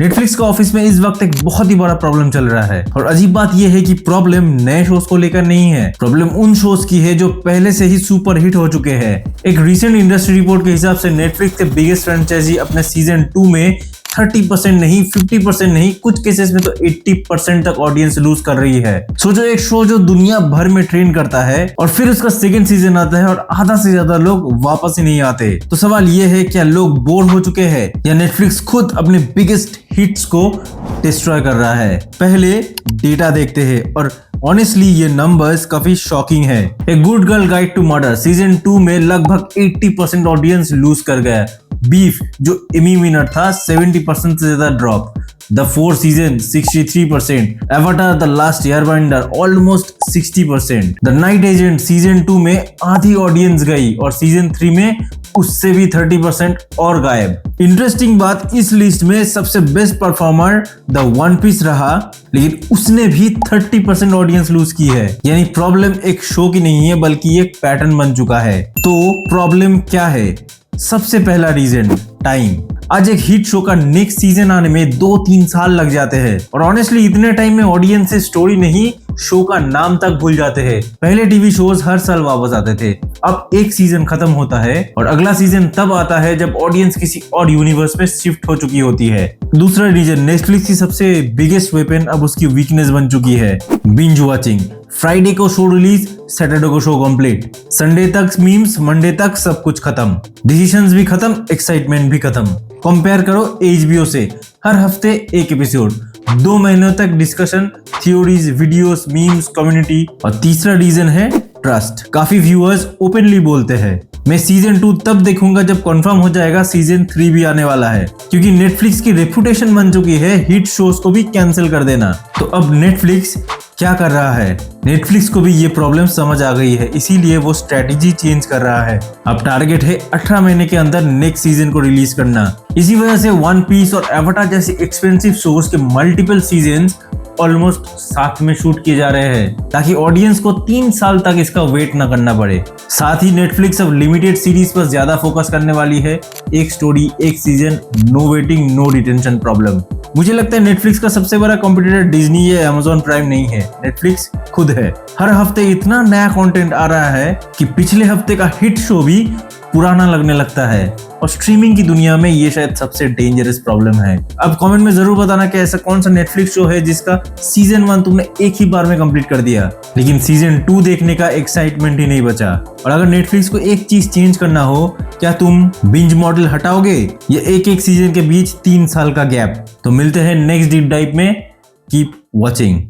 Netflix का office में इस वक्त एक बहुत ही बड़ा प्रॉब्लम चल रहा है और अजीब बात यह है कि प्रॉब्लम नए शोज को लेकर नहीं है, प्रॉब्लम उन शोज की है जो पहले से ही सुपर हिट हो चुके हैं। एक रिसेंट इंडस्ट्री रिपोर्ट के हिसाब से नेटफ्लिक्स के बिगेस्ट फ्रेंचाइजी अपने सीजन 2 में 30% नहीं, 50% नहीं, कुछ केसेस में तो 80% तक ऑडियंस लूज कर रही है। सोचो, एक शो जो दुनिया भर में ट्रेंड करता है और फिर उसका सेकंड सीजन आता है और आधा से ज्यादा लोग वापस ही नहीं आते। तो सवाल ये है, क्या लोग बोर हो चुके हैं या नेटफ्लिक्स खुद अपने बिगेस्ट हिट्स को डिस्ट्रॉय कर रहा है? पहले डेटा देखते हैं और ऑनेस्टली ये नंबर्स काफी शॉकिंग है। A good girl guide to murder season 2 में लगभग 80% ऑडियंस लूज कर गया। बीफ जो एमी विनर था 70% से ज्यादा drop. The 4 season 63%। Avatar the last Airbender almost 60%। The night agent season 2 में आधी ऑडियंस गई और सीजन 3 में उससे भी 30% और गायब। इंटरेस्टिंग बात, इस लिस्ट में सबसे best performer the One Piece रहा, लेकिन उसने भी 30% ऑडियंस लूज की है। यानी प्रॉब्लम एक शो की नहीं है बल्कि एक पैटर्न बन चुका है। तो प्रॉब्लम क्या है? सबसे पहला रीजन, टाइम। आज एक हिट शो का नेक्स्ट सीजन आने में 2-3 साल लग जाते हैं और ऑनेस्टली इतने टाइम में ऑडियंस से स्टोरी नहीं, शो का नाम तक भूल जाते हैं। पहले टीवी शोज हर साल वापस आते थे, अब एक सीजन खत्म होता है और अगला सीजन तब आता है जब ऑडियंस किसी और यूनिवर्स में शिफ्ट हो चुकी होती है। दूसरा रीजन, नेटफ्लिक्स की सबसे बिगेस्ट वेपन अब उसकी वीकनेस बन चुकी है, बिंज वॉचिंग। फ्राइडे को शो रिलीज, सैटरडे को शो कंप्लीट, संडे तक मीम्स, मंडे तक सब कुछ खत्म, डिसीजंस भी खत्म, एक्साइटमेंट भी खत्म। कंपेयर करो HBO से, हर हफ्ते एक एपिसोड, 2 महीनों तक discussion, theories, videos, memes, community. और तीसरा रीजन है ट्रस्ट। काफी व्यूअर्स ओपनली बोलते हैं, मैं सीजन 2 तब देखूंगा जब कंफर्म हो जाएगा सीजन 3 भी आने वाला है, क्योंकि नेटफ्लिक्स की रेपुटेशन बन चुकी है हिट शोज को भी कैंसिल कर देना। तो अब नेटफ्लिक्स क्या कर रहा है? नेटफ्लिक्स को भी ये प्रॉब्लम समझ आ गई है, इसीलिए वो स्ट्रेटेजी चेंज कर रहा है। अब टारगेट है 18 महीने के अंदर नेक्स्ट सीजन को रिलीज करना। इसी वजह से वन पीस और एवाटार जैसे एक्सपेंसिव शोज के मल्टीपल सीजन्स ऑलमोस्ट साथ में शूट किए जा रहे हैं ताकि ऑडियंस को 3 साल तक इसका वेट न करना पड़े। साथ ही नेटफ्लिक्स अब लिमिटेड सीरीज पर ज्यादा फोकस करने वाली है, एक स्टोरी, एक season, no waiting, no retention problem. मुझे लगता है नेटफ्लिक्स का सबसे बड़ा कॉम्पिटिटर डिज्नी या अमेज़न प्राइम नहीं है, नेटफ्लिक्स खुद है। हर हफ्ते इतना नया कंटेंट आ रहा है कि पिछले हफ्ते का हिट शो भी पुराना लगने लगता है और स्ट्रीमिंग की दुनिया में ये शायद सबसे डेंजरस प्रॉब्लम है। अब कमेंट में जरूर बताना कि ऐसा कौन सा नेटफ्लिक्स शो है जिसका सीजन 1 तुमने एक ही बार में कंप्लीट कर दिया, लेकिन सीजन 2 देखने का एक्साइटमेंट ही नहीं बचा। और अगर नेटफ्लिक्स को एक चीज चेंज करना हो, क्या तुम बिंज मॉडल हटाओगे या एक सीजन के बीच 3 साल का गैप? तो मिलते हैं नेक्स्ट डीप डाइव में। Keep watching.